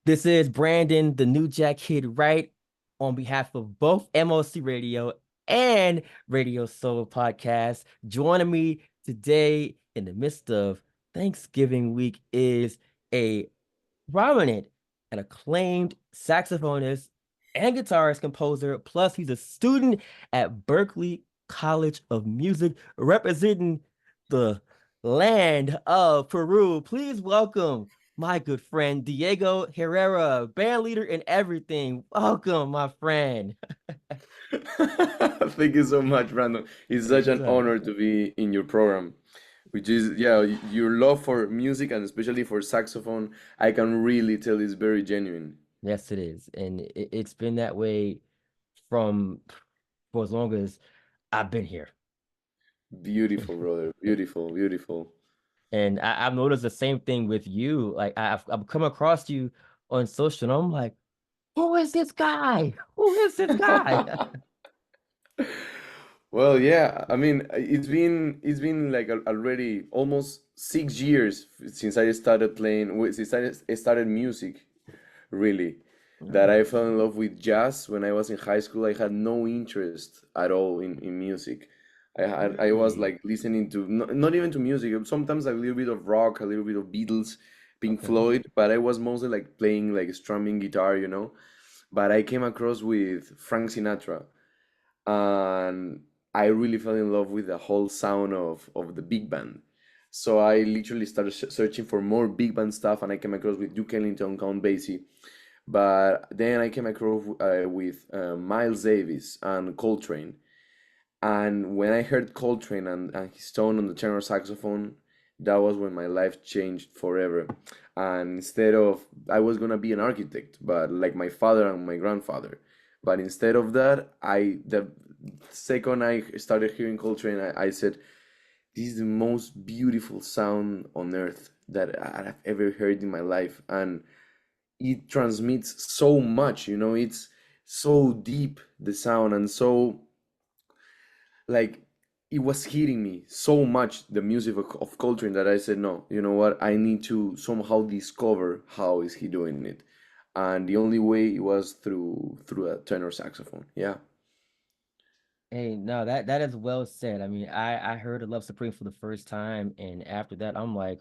This is Brandon, the New Jack Kid, right on behalf of both MOC Radio and Radio Soul Podcast. Joining me today in the midst of Thanksgiving week is a prominent and acclaimed saxophonist and guitarist composer. Plus, he's a student at Berklee College of Music, representing the land of Peru. Please welcome my good friend Diego Herrera, band leader and everything. Welcome, my friend. Thank you so much, Brandon. It's such an So, honor to be in your program, which is, yeah, your love for music and especially for saxophone, I can really tell is very genuine. yes, it is. And it's been that way from for as long as I've been here. Beautiful, brother. Beautiful, beautiful. And I've noticed the same thing with you. Like I've come across you on social, and I'm like, who is this guy? Who is this guy? Well, yeah, I mean, it's been like already almost 6 years since I started since I started music, really, that Mm, I fell in love with jazz when I was in high school. I had no interest at all in music. I was really? like listening to not even to music, sometimes a little bit of rock, a little bit of Beatles, Pink Okay. Floyd, but I was mostly like playing like strumming guitar. But I came across with Frank Sinatra, and I really fell in love with the whole sound of the big band. So I literally started searching for more big band stuff, and I came across with Duke Ellington, Count Basie. But then I came across with Miles Davis and Coltrane. And when I heard Coltrane and his tone on the tenor saxophone, that was when my life changed forever. And instead of, I was gonna be an architect, but like my father and my grandfather. But instead of that, the second I started hearing Coltrane, I said, this is the most beautiful sound on earth that I've ever heard in my life. And it transmits so much. It's so deep, the sound, and so like it was hitting me so much, the music of Coltrane, that I said, no, you know what, I need to somehow discover how is he doing it. And the only way was through a tenor saxophone. Yeah. Hey, no, that is well said. I mean, I heard of Love Supreme for the first time, and after that, I'm like,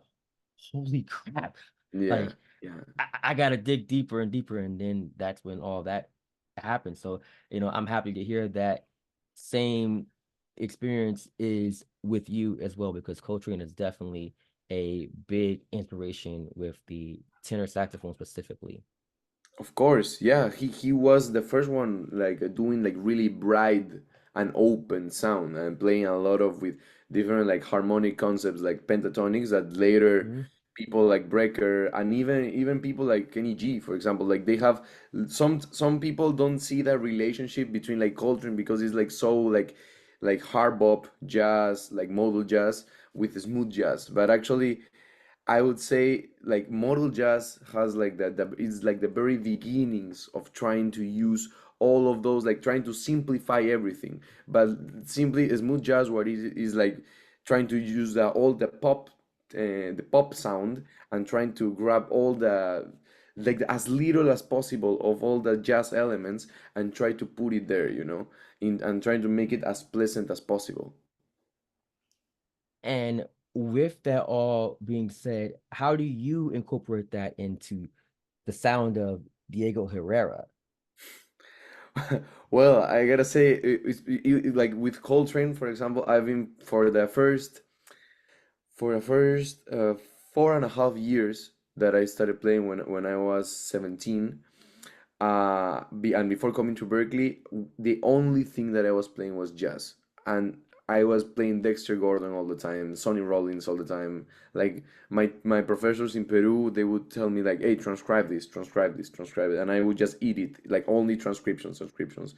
holy crap! Yeah. Like, Yeah. I gotta dig deeper and deeper, and then that's when all that happened. So, I'm happy to hear that same experience is with you as well, because Coltrane is definitely a big inspiration with the tenor saxophone specifically. Of course, yeah, he was the first one like doing like really bright and open sound and playing a lot of with different like harmonic concepts like pentatonics that later Mhm. people like Brecker and even people like Kenny G, for example, like they have some people don't see that relationship between like Coltrane because it's like so like hard bop jazz, like modal jazz with smooth jazz, but actually I would say like modal jazz has like that it's like the very beginnings of trying to use all of those, like trying to simplify everything. But simply smooth jazz, what is like trying to use all the pop sound, and trying to grab all the like as little as possible of all the jazz elements and try to put it there, and trying to make it as pleasant as possible. And with that all being said, how do you incorporate that into the sound of Diego Herrera? Well, I gotta say, like with Coltrane, for example, I've been for the first 4.5 years that I started playing when I was 17. And before coming to Berkeley, the only thing that I was playing was jazz, and I was playing Dexter Gordon all the time, Sonny Rollins all the time. Like my professors in Peru, they would tell me like, "Hey, transcribe this, transcribe this, transcribe it," and I would just eat it, like only transcriptions, transcriptions.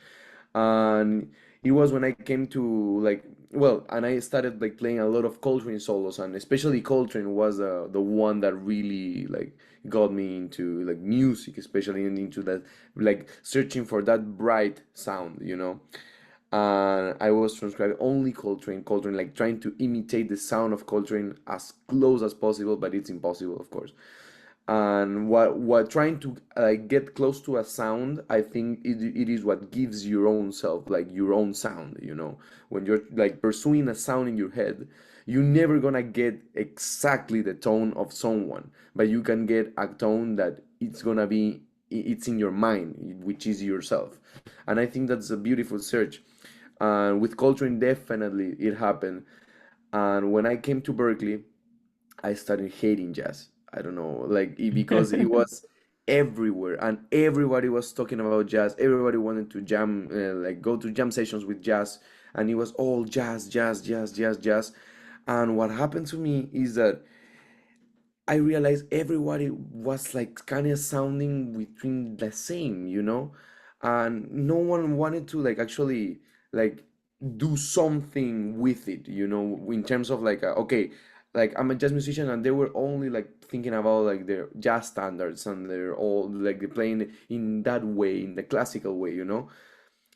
And it was when I came to like, well, and I started like playing a lot of Coltrane solos, and especially Coltrane was the one that really like got me into like music, especially into that, like searching for that bright sound. And I was transcribing only Coltrane, like trying to imitate the sound of Coltrane as close as possible, but it's impossible, of course. And what trying to like get close to a sound, I think it is what gives your own self, like your own sound, you know. When you're like pursuing a sound in your head, you're never gonna get exactly the tone of someone, but you can get a tone that it's gonna be it's in your mind, which is yourself. And I think that's a beautiful search. And with Coltrane, definitely it happened. And when I came to Berkeley, I started hating jazz. I don't know, like because it was everywhere and everybody was talking about jazz. Everybody wanted to jam, like go to jam sessions with jazz, and it was all jazz, jazz, jazz, jazz, jazz. And what happened to me is that I realized everybody was like kind of sounding between the same, you know, and no one wanted to like actually like do something with it, you know, in terms of like okay, like I'm a jazz musician, and they were only like thinking about like their jazz standards, and they're all like they're playing in that way, in the classical way, you know.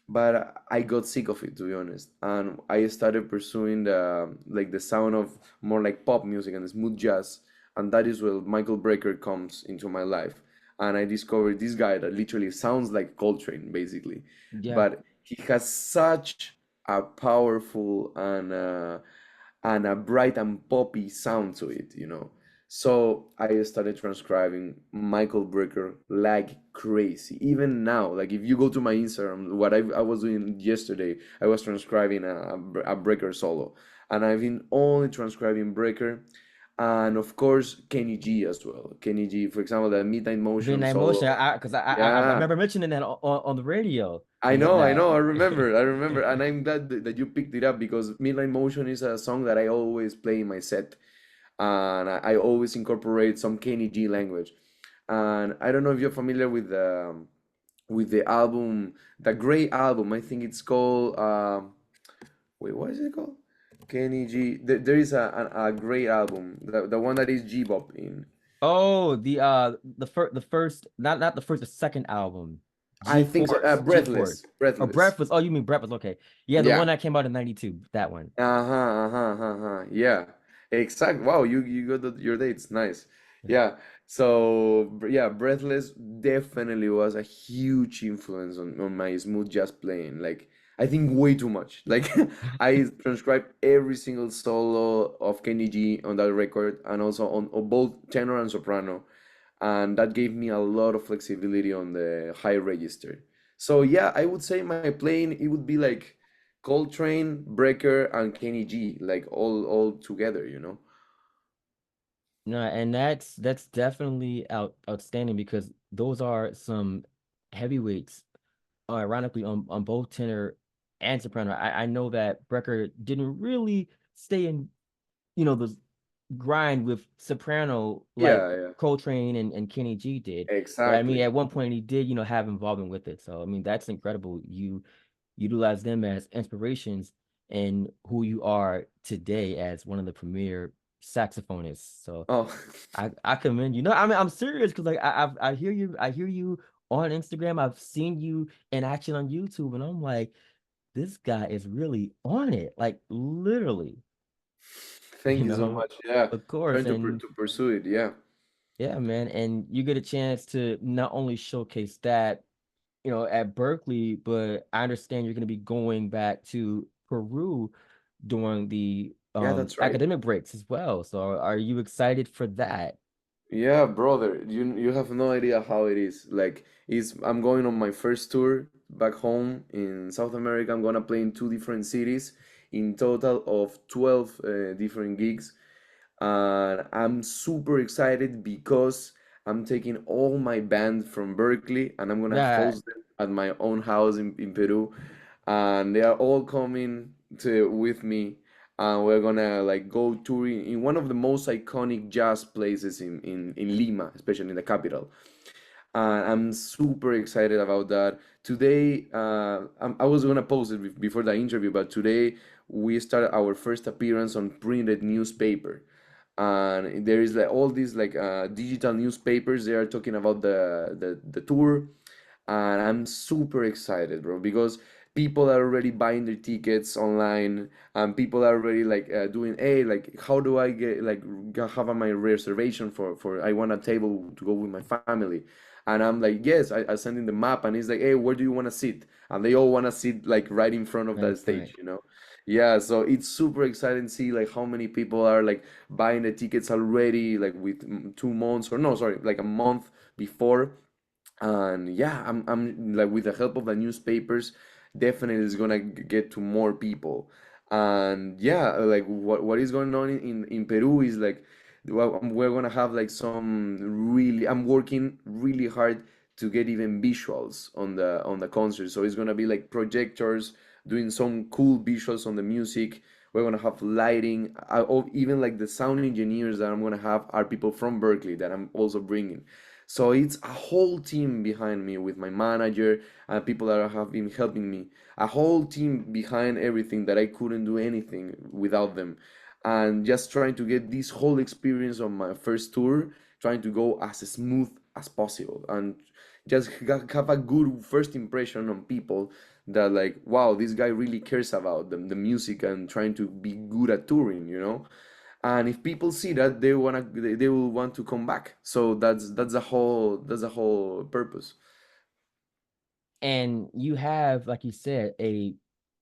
But I got sick of it, to be honest, and I started pursuing the like the sound of more like pop music and smooth jazz, and that is where Michael Brecker comes into my life, and I discovered this guy that literally sounds like Coltrane, basically, Yeah. but he has such a powerful and a bright and poppy sound to it, you know. So I started transcribing Michael Brecker like crazy. Even now, like if you go to my Instagram, what I was doing yesterday, I was transcribing a Brecker solo, and I've been only transcribing Brecker, and of course Kenny G as well. Kenny G, for example, the Midnight Motion Midnight Motion. solo. I Yeah, remember mentioning that on the radio. I Yeah. know, I remember, and I'm glad that you picked it up because Midnight Motion is a song that I always play in my set, and I always incorporate some Kenny G language. And I don't know if you're familiar with the album, the great album. I think it's called wait, what is it called? Kenny G. There is a great album, the one that is G-Bop in. Oh, the first, not the first, the second album, I think so. G Force, Breathless, or Breathless. Breakfast. Oh, you mean Breakfast? Okay, yeah, the one Yeah. that came out in '92. That one. Uh-huh, uh-huh, uh-huh. Yeah. Exact. Wow, you got your dates. Nice. Yeah. So, yeah, Breathless definitely was a huge influence on my smooth jazz playing. Like, I think way too much. Like, I transcribed every single solo of Kenny G on that record, and also on both tenor and soprano, and that gave me a lot of flexibility on the high register. So yeah, I would say my playing it would be like Coltrane, Brecker, and Kenny G, like all together, you know? No, and that's definitely outstanding because those are some heavyweights, ironically, on both tenor and soprano. I know that Brecker didn't really stay in, the grind with soprano like Yeah, yeah, Coltrane and Kenny G did. But I mean, exactly. at one point he did, have involvement with it. So I mean, that's incredible. You utilize them as inspirations in who you are today as one of the premier saxophonists. So Oh, I commend you. No, I mean I'm serious because like I hear you on Instagram. I've seen you in action on YouTube, and I'm like, this guy is really on it, like literally, thank you you so know. much. Yeah, Of course, trying to and to pursue it. Yeah. yeah, man, and you get a chance to not only showcase that, at Berkeley, but I understand you're going to be going back to Peru during the Yeah, that's right. academic breaks as well. So are you excited for that? Yeah, brother, you have no idea how it is. Like, it's I'm going on my first tour back home in South America. I'm gonna play in two different cities, in total of 12 different gigs, and I'm super excited because I'm taking all my band from Berkeley and I'm gonna Yeah, host them at my own house in Peru, and they are all coming to with me, and we're gonna like go touring in one of the most iconic jazz places in Lima, especially in the capital. I'm super excited about that. Today, I was gonna post it before the interview, but today we started our first appearance on printed newspaper, and there is like all these like digital newspapers. They are talking about the tour, and I'm super excited, bro, because People are already buying their tickets online, and people are already like doing, hey, like how do I get like have my reservation for I want a table to go with my family. And I'm like, yes, I send in the map, and it's like, hey, where do you want to sit? And they all want to sit like right in front of Right in that front. stage, you know. Yeah, so it's super exciting to see like how many people are like buying the tickets already, like with 2 months, or no, sorry, like a month before. And yeah, I'm like, with the help of the newspapers, definitely is gonna get to more people. And yeah, like what is going on in Peru is like, well, we're gonna have like some really, I'm working really hard to get even visuals on the concert. So it's gonna be like projectors doing some cool visuals on the music. We're gonna have lighting. Even like the sound engineers that I'm gonna have are people from Berklee that I'm also bringing. So it's a whole team behind me with my manager and people that have been helping me. A whole team behind everything that I couldn't do anything without them. And just trying to get this whole experience on my first tour, trying to go as smooth as possible and just have a good first impression on people that like, wow, this guy really cares about the music and trying to be good at touring, you know? And if people see that, they will want to come back. So that's the whole purpose. And you have, like you said, a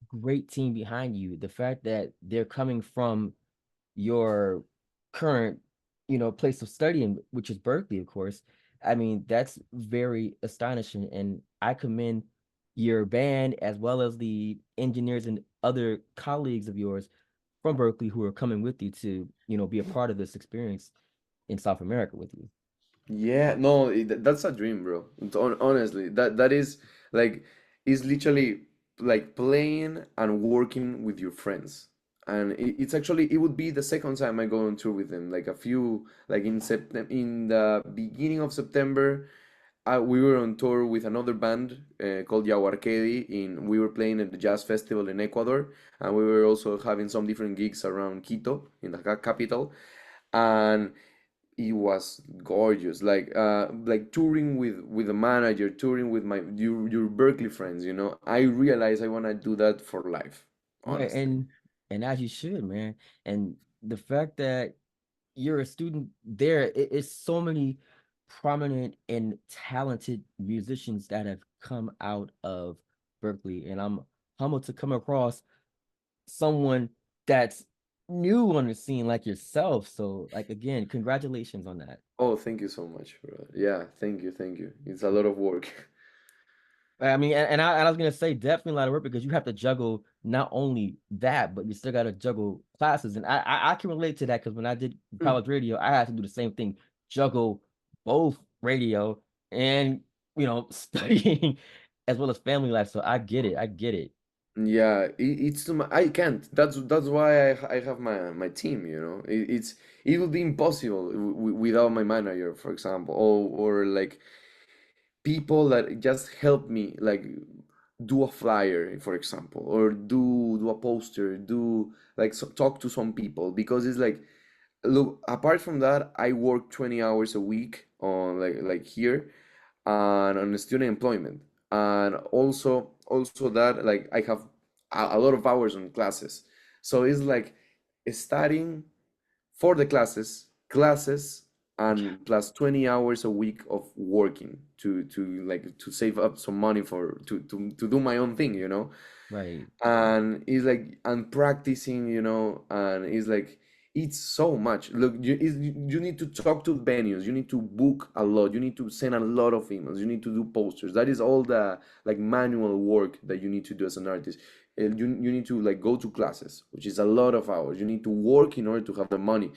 great team behind you. The fact that they're coming from your current, place of studying, which is Berkeley, of course. I mean, that's very astonishing, and I commend your band as well as the engineers and other colleagues of yours from Berkeley who are coming with you to, be a part of this experience in South America with you. Yeah, no, that's a dream, bro. Honestly, that is like, is literally like playing and working with your friends. And it's actually, it would be the second time I go on tour with them. Like a few, like in September, in the beginning of September, we were on tour with another band called Yaguarquedi. We were playing at the jazz festival in Ecuador, and we were also having some different gigs around Quito in the capital. And it was gorgeous, like touring with a manager, touring with your Berkeley friends, you know. I realized I want to do that for life, Right, honestly. and as you should, man. And the fact that you're a student there, it's so many prominent and talented musicians that have come out of Berkeley, and I'm humbled to come across someone that's new on the scene like yourself. So, like again, congratulations on that. Oh, thank you so much, bro. Yeah, thank you. It's a lot of work. I mean, and I was gonna say definitely a lot of work because you have to juggle not only that, but you still got to juggle classes. And I can relate to that because when I did college radio, I had to do the same thing, juggle both radio and studying as well as family life. So I get it. I get it. Yeah, it's too much. I can't. That's why I have my team. You know, it would be impossible without my manager, for example, or like people that just help me, like do a flyer, for example, or do a poster, do like talk to some people, because it's like, look, apart from that, I work 20 hours a week on like here and on student employment, and also that like I have a lot of hours on classes. So it's like studying for the classes, and plus 20 hours a week of working to like to save up some money for to do my own thing, you know. Right. And it's like, and practicing, you know. And it's like, it's so much. Look, you need to talk to venues, you need to book a lot, you need to send a lot of emails, you need to do posters. That is all the like manual work that you need to do as an artist. You need to like go to classes, which is a lot of hours. You need to work in order to have the money.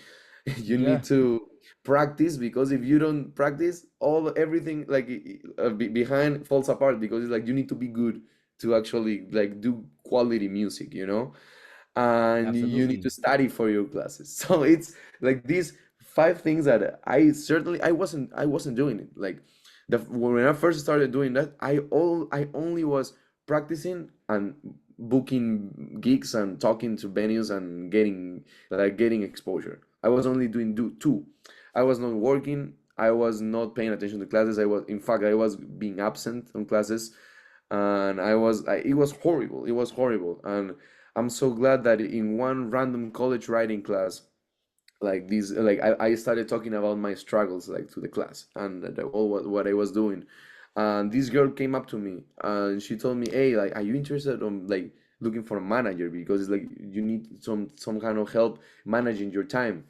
You need Yeah, to practice, because if you don't practice, everything like behind falls apart, because it's like you need to be good to actually like do quality music, you know. And you need to absolutely. study for your classes. So it's like these five things that I wasn't doing it. Like when I first started doing that, I only was practicing and booking gigs and talking to venues and getting exposure. I was only doing two. I was not working. I was not paying attention to classes. I was, in fact, I was being absent on classes. and it was horrible. It was horrible, and I'm so glad that in one random college writing class, like these, like I started talking about my struggles like to the class and all what I was doing, and this girl came up to me and she told me, hey, like, are you interested on like looking for a manager, because it's like you need some kind of help managing your time.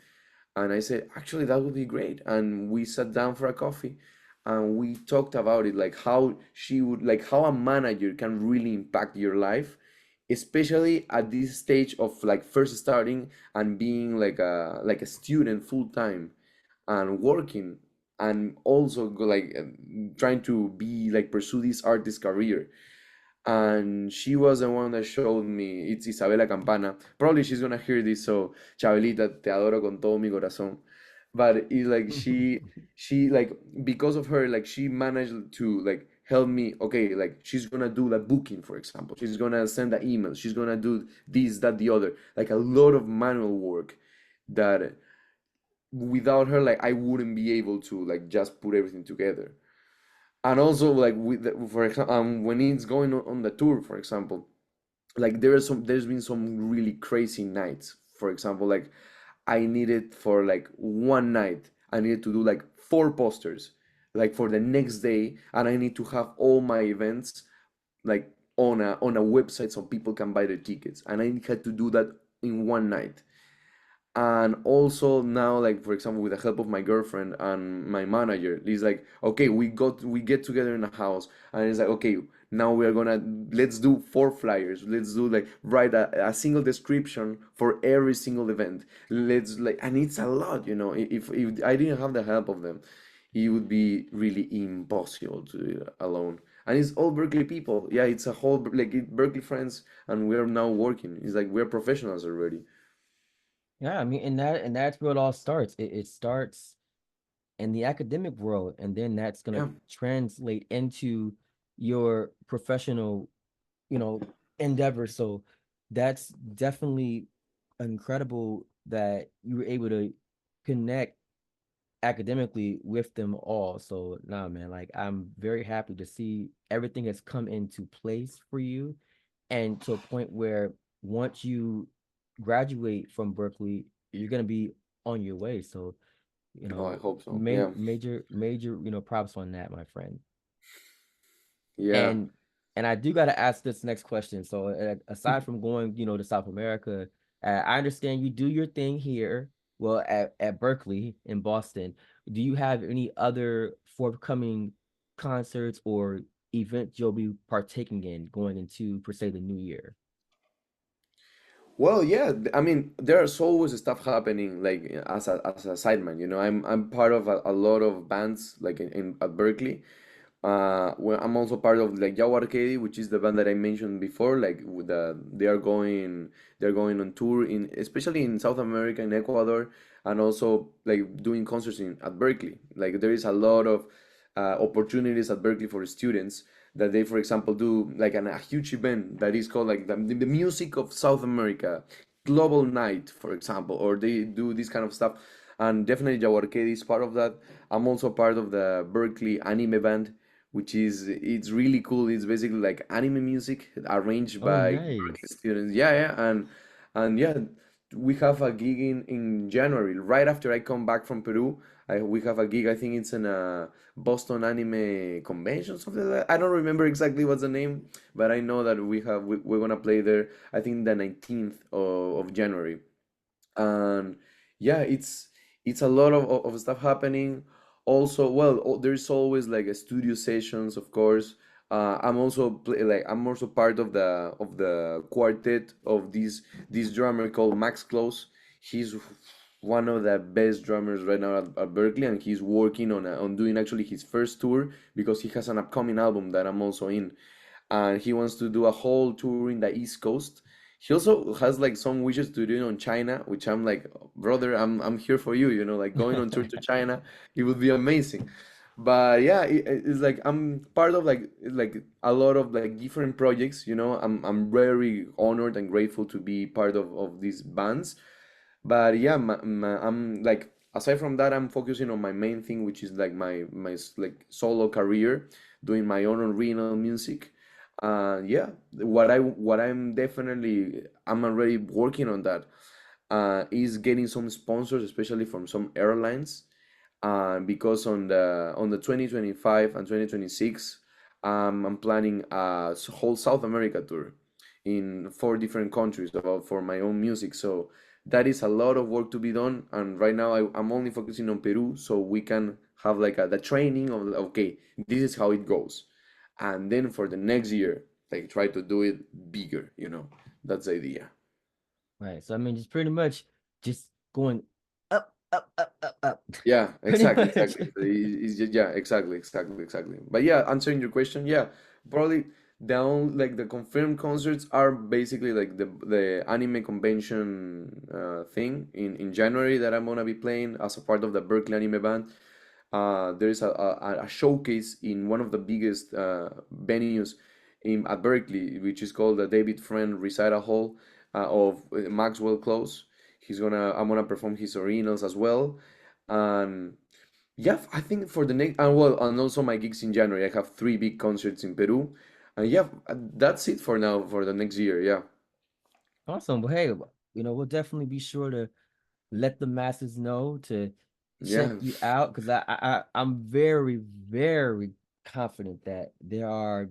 And I said, actually, that would be great. And we sat down for a coffee and we talked about it, like how she would, like how a manager can really impact your life, especially at this stage of like first starting and being like a student full time and working, and also like trying to be like pursue this artist career. And she was the one that showed me. It's Isabela Campana. Probably she's gonna hear this, so Chabelita, te adoro con todo mi corazón. But it's like she like, because of her, like she managed to like help me. Okay, like she's gonna do like booking, for example. She's gonna send an email. She's gonna do this, that, the other. Like a lot of manual work that without her, like I wouldn't be able to like just put everything together. And also like for example, when it's going on the tour, for example, like there's been some really crazy nights. For example, like I needed for like one night, I needed to do like four posters, like for the next day, and I need to have all my events like on a website so people can buy the tickets, and I had to do that in one night. And also now, like for example, with the help of my girlfriend and my manager, it's like, okay, we get together in a house, and it's like, okay, now we are gonna, let's do four flyers, let's do like write a single description for every single event, let's like, and it's a lot, you know. If I didn't have the help of them, it would be really impossible to do it alone. And it's all Berkeley people. Yeah, it's a whole like Berkeley friends, and we are now working. It's like we're professionals already. Yeah, I mean, and that's where it all starts. It starts in the academic world, and then that's gonna Yeah. translate into your professional, you know, endeavor. So that's definitely incredible that you were able to connect academically with them all. So nah, man, like I'm very happy to see everything has come into place for you, and to a point where once you graduate from Berkeley, you're gonna be on your way. So Oh, I hope so. Yeah. major, props on that, my friend. Yeah. And I do got to ask this next question. So aside from going, to South America, I understand you do your thing here, well, at Berkeley in Boston. Do you have any other forthcoming concerts or events you'll be partaking in going into, per se, the new year? Well, yeah. I mean, there's always stuff happening like as a sideman. You know, I'm part of a lot of bands like in at Berkeley. Well, I'm also part of like Jaguar Arcade, which is the band that I mentioned before. Like with they're going on tour in, especially in South America, in Ecuador, and also like doing concerts in at Berkeley. Like there is a lot of opportunities at Berkeley for students that they, for example, do like a huge event that is called like the music of South America global night, for example, or they do this kind of stuff. And definitely Jaguar Arcade is part of that. I'm also part of the Berkeley anime band, which is, it's really cool. It's basically like anime music arranged Oh, by Berkeley nice. students. Yeah, yeah, and yeah, we have a gig in January, right after I come back from Peru. We have a gig. I think it's in a Boston Anime Convention, something like that. I don't remember exactly what's the name, but I know that we're gonna play there. I think the 19th of January. And yeah, it's a lot of stuff happening. Also, well, there's always like a studio sessions, of course. I'm also part of the quartet of this drummer called Max Close. He's one of the best drummers right now at Berkeley, and he's working on doing actually his first tour, because he has an upcoming album that I'm also in, and he wants to do a whole tour in the East Coast. He also has like some wishes to do it on China, which I'm like, brother, I'm here for you, you know, like going on tour to China, it would be amazing. But yeah, it's like I'm part of like a lot of like different projects, you know. I'm very honored and grateful to be part of these bands. But yeah, I'm like, aside from that, I'm focusing on my main thing, which is like my like solo career, doing my own original music. Yeah, I'm already working on that. Is getting some sponsors, especially from some airlines, because on the 2025 and 2026, I'm planning a whole South America tour in 4 different countries about for my own music. So that is a lot of work to be done. And right now I'm only focusing on Peru, so we can have like the training of okay, this is how it goes, and then for the next year, like try to do it bigger. That's the idea. Right. So I mean, just pretty much just going up, up, up, up, up. Yeah, Pretty exactly, much. exactly. Yeah, exactly, exactly, exactly. But yeah, answering your question, yeah, probably like the confirmed concerts are basically like the anime convention thing in January that I'm gonna be playing as a part of the Berklee anime band. There is a showcase in one of the biggest venues at Berkeley, which is called the David Friend Recital Hall of Maxwell Close. I'm gonna perform his originals as well, and yeah, I think for the next, and well, and also my gigs in January. I have 3 big concerts in Peru, and yeah, that's it for now for the next year. Yeah, Awesome. Well, hey, we'll definitely be sure to let the masses know to check yeah. you out because I'm very, very confident that there are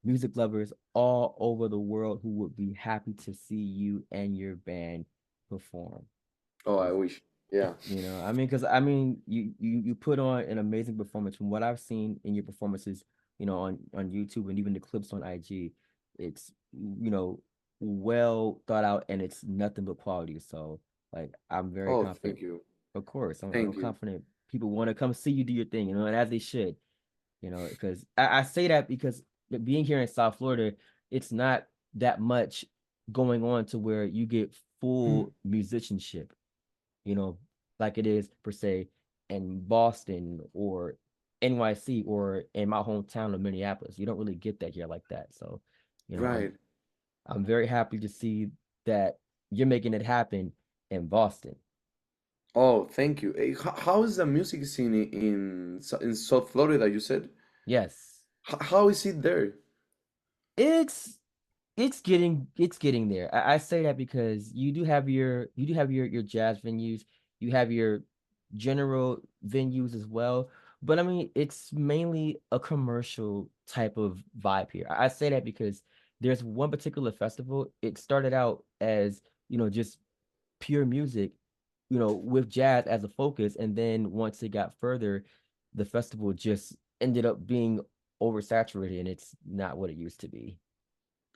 music lovers all over the world who would be happy to see you and your band perform. Oh, I wish. Yeah. I mean, because I mean, you put on an amazing performance from what I've seen in your performances, on YouTube and even the clips on IG. It's well thought out and it's nothing but quality. So like, I'm very Oh, confident. thank you, Of course, I'm thank you. confident people want to come see you do your thing, and as they should. Because I say that because being here in South Florida, it's not that much going on to where you get full musicianship, you know, like it is per se in Boston or NYC or in my hometown of Minneapolis. You don't really get that here like that. So, you know, I'm Right. I'm very happy to see that you're making it happen in Boston. Oh, thank you. How is the music scene in South Florida? You said. Yes. How is it there? It's it's getting there. I say that because you do have your jazz venues, you have your general venues as well. But I mean, it's mainly a commercial type of vibe here. I say that because there's one particular festival. It started out as, just pure music, with jazz as a focus, and then once it got further, the festival just ended up being oversaturated, and it's not what it used to be.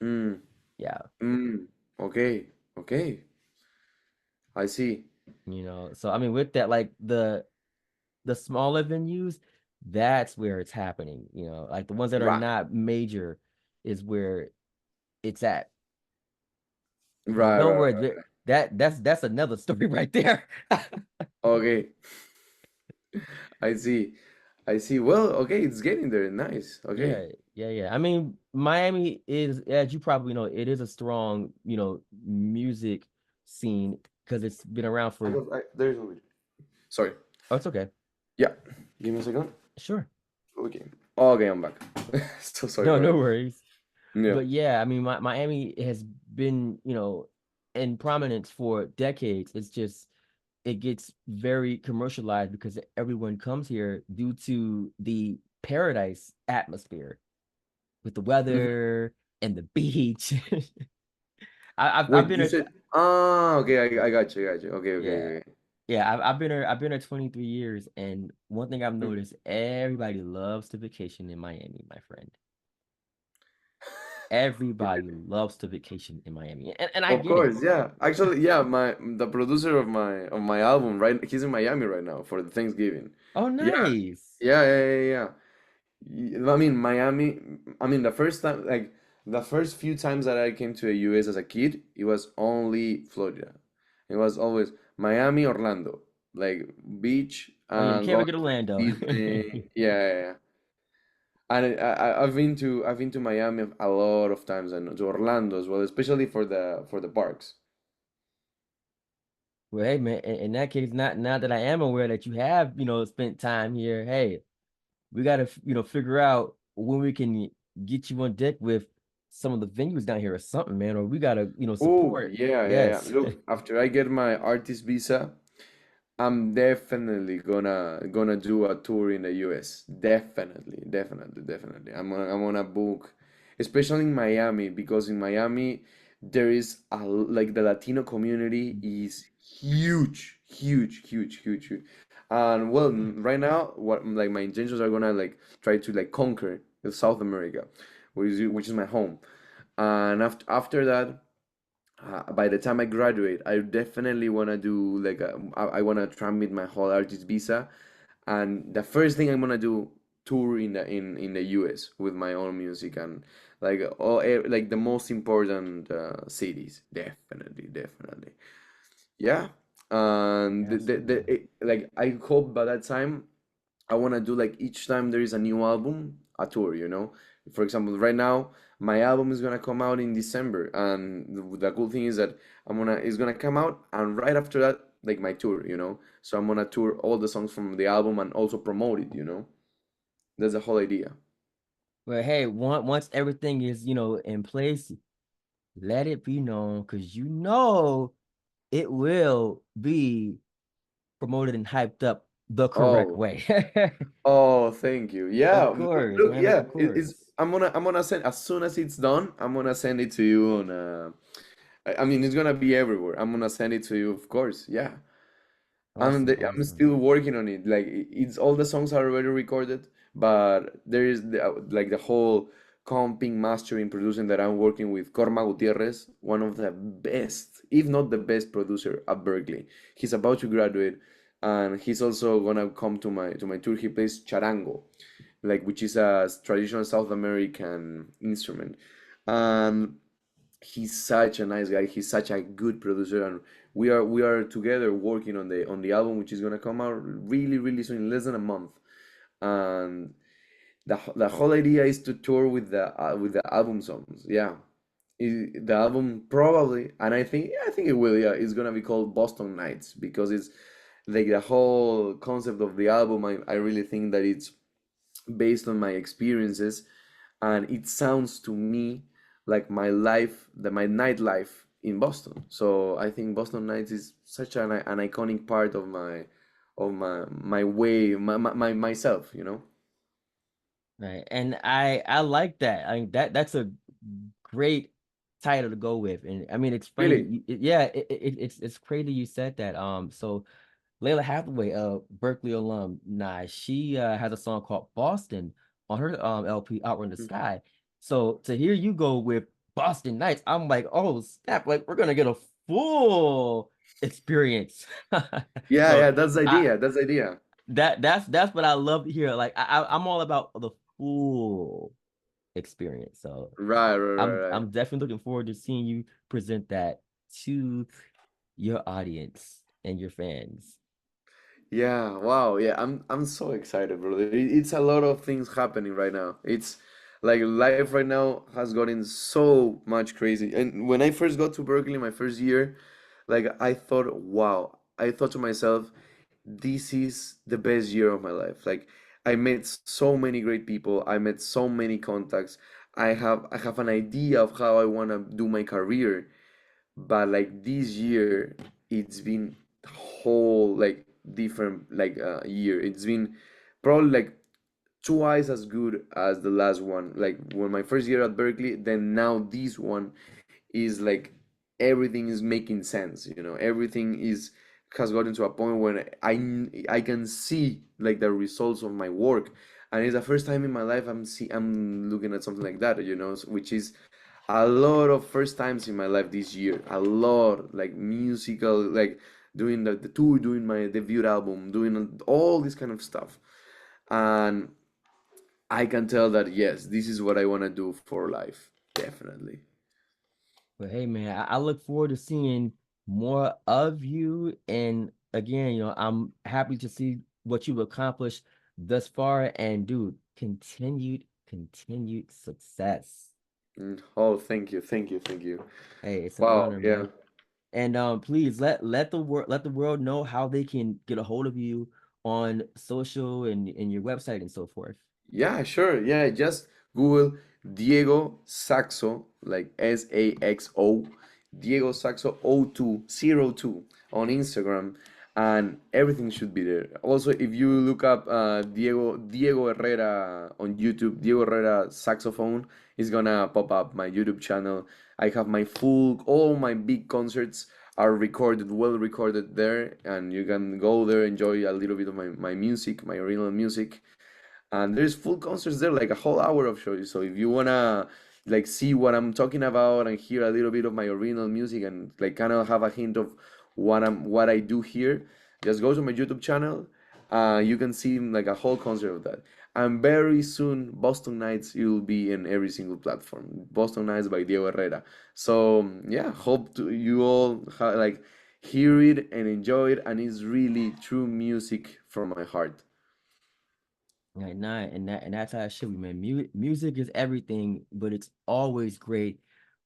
Mm, Yeah. mm. Okay, okay. I see. So I mean, with that, like the smaller venues, that's where it's happening. Like the ones that are Right, not major is where it's at. But right, don't right, worry, right. that's another story right there. Okay, I see. I see. Well, okay, it's getting there. Nice. Okay. Yeah, yeah, yeah. I mean, Miami is, as you probably know, it is a strong, music scene because it's been around for. There's a way. Sorry. Oh, it's okay. Yeah. Give me a second. Sure. Okay. Okay, I'm back. So sorry No, for no that. worries. Yeah. But yeah, I mean, Miami has been, in prominence for decades. It's just it gets very commercialized because everyone comes here due to the paradise atmosphere with the Mhm. weather and the beach. I've Wait, been you a said okay, I got you, I got you. Okay, okay, yeah. okay. Yeah, I've been here 23 years, and one thing I've Mm. noticed, everybody loves to vacation in Miami, my friend. Everybody loves to vacation in Miami. And I Of get it. course, yeah. Actually, yeah, the producer of my album, right? He's in Miami right now for the Thanksgiving. Oh, Yeah, nice. yeah, yeah, yeah, yeah. I mean, Miami, I mean, the first time, like, the first few times that I came to the US as a kid, it was only Florida. It was always Miami, Orlando, like beach Oh yeah, you and can't going forget to Orlando. Disney. Yeah, yeah, yeah. And I've been to Miami a lot of times and to Orlando as well, especially for the parks. Well, hey man, in that case, not now that I am aware that you have, spent time here, hey, we gotta, figure out when we can get you on deck with some of the venues down here or something, man, or we gotta, Oh, support. yeah, yeah, yeah. Yes. Look, after I get my artist visa, I'm definitely gonna do a tour in the US. Definitely, definitely, definitely. I'm gonna book, especially in Miami, because in Miami there is like the Latino community is huge, huge, huge, huge, huge. And well, right now, what like my intentions are gonna like try to like conquer South America, which is my home. And after that, by the time I graduate, I definitely want to do like I want to transmit my whole artist visa, and the first thing I'm gonna do tour in the US with my own music and like like the most important cities. Definitely, definitely. Yeah. And Absolutely. like I hope by that time I want to do like each time there is a new album, a tour, you know? For example, right now my album is gonna come out in December, and the cool thing is that it's gonna come out, and right after that, like my tour, you know? So I'm gonna tour all the songs from the album and also promote it, you know? That's the whole idea. But hey, once everything is, in place, let it be known, because it will be promoted and hyped up the correct Oh, way. oh, thank you. Yeah, Of course, look, man, yeah, of it's course. I'm gonna send as soon as it's done, I'm gonna send it to you on I mean it's gonna be everywhere. I'm gonna send it to you, of course. Yeah. Awesome, I'm awesome. still working on it. Like it's all the songs are already recorded, but there is like the whole comping, mastering, producing that I'm working with Corma Gutierrez, one of the best, if not the best producer at Berklee. He's about to graduate, and he's also gonna come to my tour. He plays charango, like which is a traditional South American instrument. And he's such a nice guy. He's such a good producer, and we are together working on the album, which is gonna come out really really soon, in less than a month. And the whole idea is to tour with the album songs. Yeah, the album probably, and I think it will. Yeah, it's gonna be called Boston Nights because it's like the whole concept of the album. I really think that it's based on my experiences, and it sounds to me like my nightlife in Boston. So I think Boston Nights is such an iconic part of my way, myself, you know? Right. And I like that. I mean, that's a great title to go with. And I mean, it's funny that Really? yeah, it's crazy you said that. So Layla Hathaway, Berkeley alum, she has a song called Boston on her LP Outward in the Mhm. Sky. So to hear you go with Boston Nights, I'm like, oh snap, like we're gonna get a full experience. Yeah, So yeah, that's the I idea. That's the idea. that's what I love to hear. Like I'm all about the full experience. So Right, right, I'm right, right. I'm definitely looking forward to seeing you present that to your audience and your fans. Yeah, wow. Yeah, I'm so excited, brother. It's a lot of things happening right now. It's like life right now has gotten so much crazy. And when I first got to Berkeley my first year, like I thought, wow. I thought to myself, this is the best year of my life. Like I met so many great people. I met so many contacts. I have an idea of how I want to do my career, but like this year it's been whole like different like year. It's been probably like twice as good as the last one, like when my first year at Berkeley. Then now this one is like everything is making sense, you know, everything is has gotten to a point where I can see like the results of my work. And it's the first time in my life I'm looking at something like that, you know, which is a lot of first times in my life this year. A lot like musical, like doing the tour, doing my debut album, doing all this kind of stuff. And I can tell that yes, this is what I want to do for life. Definitely. But hey, man, I look forward to seeing more of you. And again, I'm happy to see what you've accomplished thus far. And dude, continued success. Oh, thank you, thank you, thank you. Hey, it's an Wow, honor, yeah. man. And please let the world know how they can get a hold of you on social and your website and so forth. Yeah, sure. Yeah, just Google Diego Saxo, like Saxo, Diego Saxo 0202 on Instagram, and everything should be there. Also, if you look up Diego Herrera on YouTube, Diego Herrera Saxophone is gonna pop up my YouTube channel. I have my all my big concerts are recorded, well recorded there, and you can go there, enjoy a little bit of my music, my original music, and there's full concerts there, like a whole hour of shows. So if you wanna like see what I'm talking about and hear a little bit of my original music and like kind of have a hint of what I do here, just go to my YouTube channel. You can see like a whole concert of that. And very soon, Boston Nights will be in every single platform. Boston Nights by Diego Herrera. So yeah, hope you all like hear it and enjoy it. And it's really true music from my heart. Like nah, and that's how it should be, man. Music is everything, but it's always great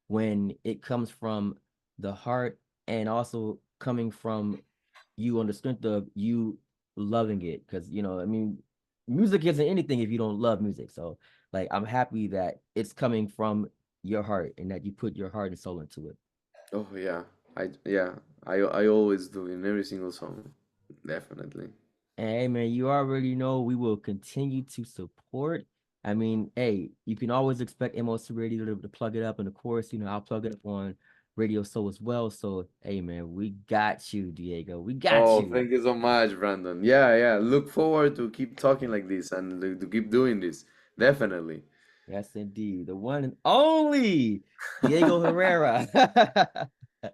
when it comes from the heart and also coming from you on the strength of you loving it. Because I mean, music isn't anything if you don't love music. So like I'm happy that it's coming from your heart and that you put your heart and soul into it. Oh yeah, I always do in every single song, definitely. And hey man, you already know we will continue to support. I mean, hey, you can always expect MOC Radio to plug it up, and of course, I'll plug it up on Radio Soul as well. So, hey man, we got you, Diego. We got Oh, you. thank you so much, Brandon. Yeah, yeah. Look forward to keep talking like this and to keep doing this. Definitely. Yes, indeed, the one and only Diego Herrera.